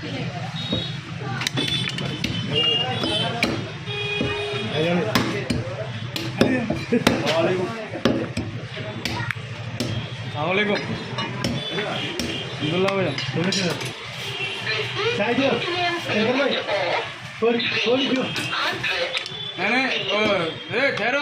अस्सलामुअलैकुम। अब्दुल्ला भैया चाय दो। नहीं ठहरो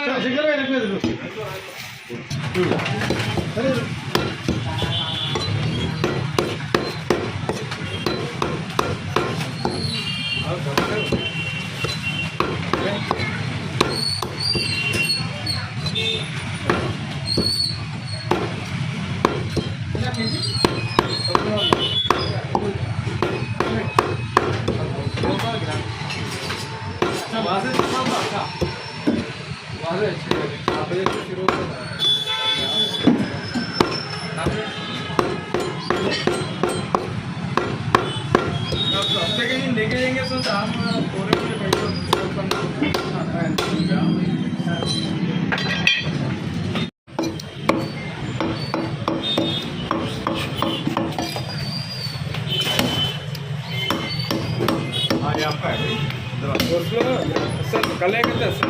लेके जाएंगे तो आप पूरे आपका है सर कल है कितना सर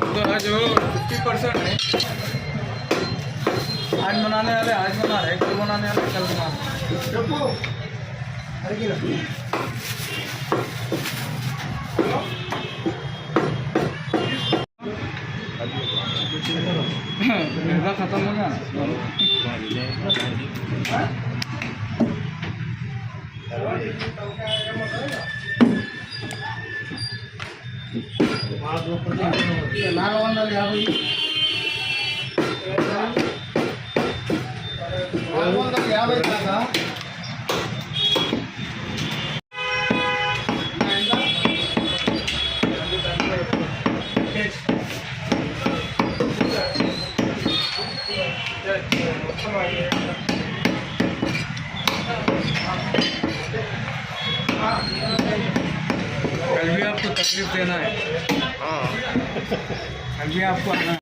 तो आज वो 50% है। आज मनाने वाले आज मना रहे, कल मनाने वाले कल मना रहे। खत्म हो गया कल भी आपको तकलीफ देना है। हाँ कल भी आपको आना।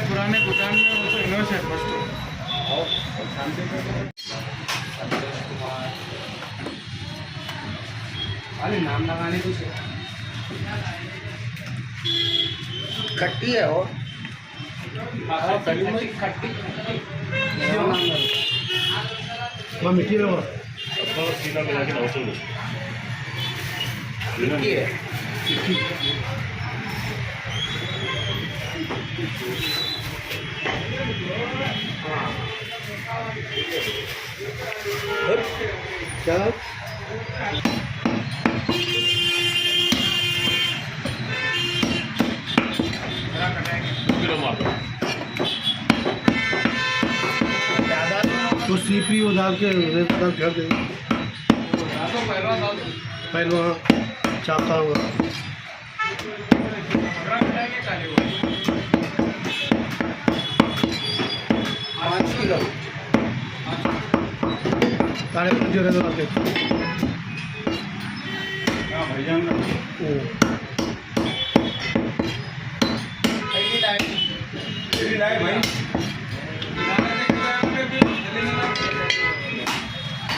पुराने दुकान में वो तो इन्वेस्ट है फर्स्ट और शांति अरे नाम लगाने कुछ खट्टी है और खट्टी वो मिट्टी है वो सीधा मिला के मिट्टी है क्या तो सीपी उधार के उधार कर देंगे पहलवा चाहता हुआ 5 किलो 5.5 जो रहते हैं भाईजान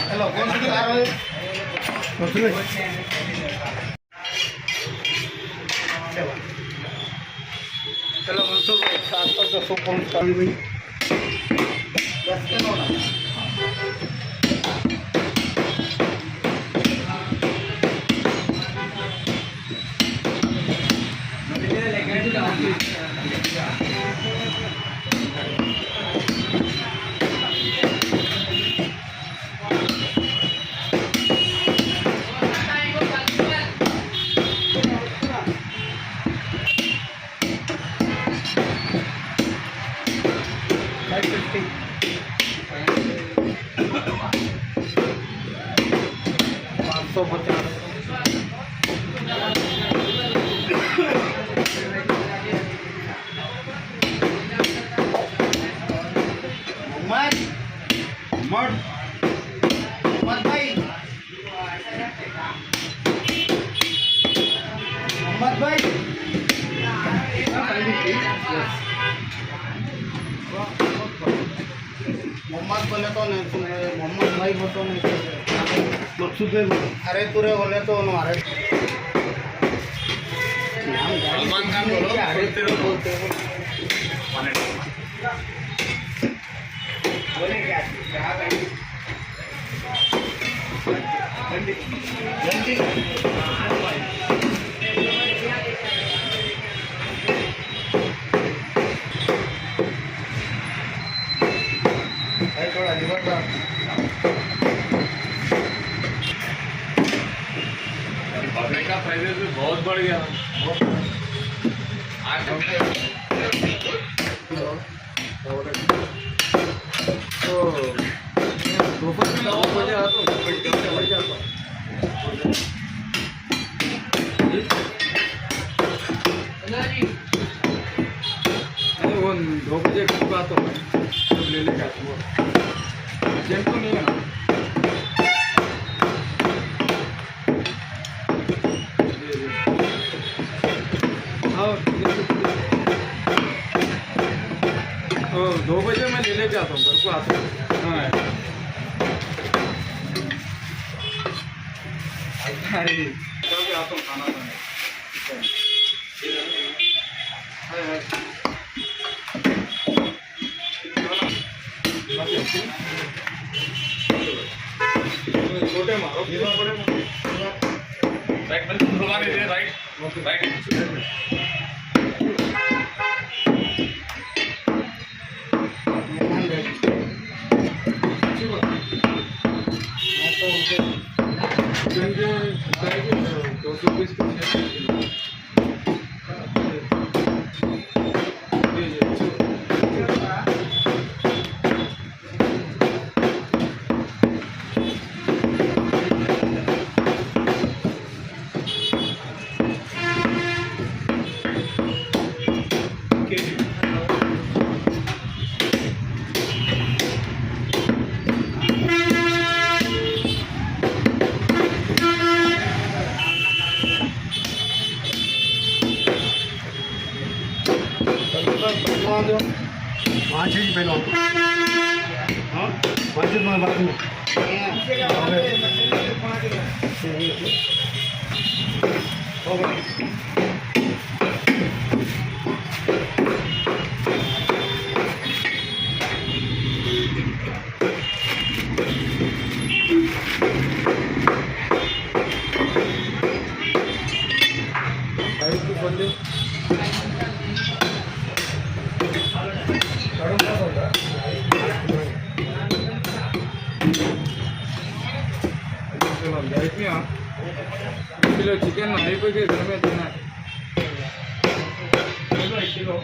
हेलो कौन सी ला रहे हो चलो मंसूर भाई 700 कौन सा भाई 150. मोहम्मद भाई, मोहम्मद भाई, मोहम्मद बोले तो नहीं सुने, मोहम्मद भाई बोले तो नहीं सुने, मकसूद है। अरे तुरे बोले तो अरे सलमान खान बोलो, अरे तेरे बोलते हो बोले क्या जल्दी थोड़ा लिवर का पब्लिक का प्राइस भी बहुत बढ़ गया। आज तो दोपहर 9 बजे आता हूँ, बढ़ जाता हूँ। अरे वो 2 बजे घर आता हूँ, सब ले लेके आता हूँ। अर्जेंट तो नहीं है ना? हाँ, 2 बजे मैं ले लेके आता हूँ, घर को आता हूँ। हाँ अरे कभी आता हूँ खाना खाने। छोटे मारो, राइट में घुमा दीजिए, राइट राइट। पाँच ही पहले हाँ पाँच में बात में किलो चिकन नहीं कोई के घर में देना है। किलो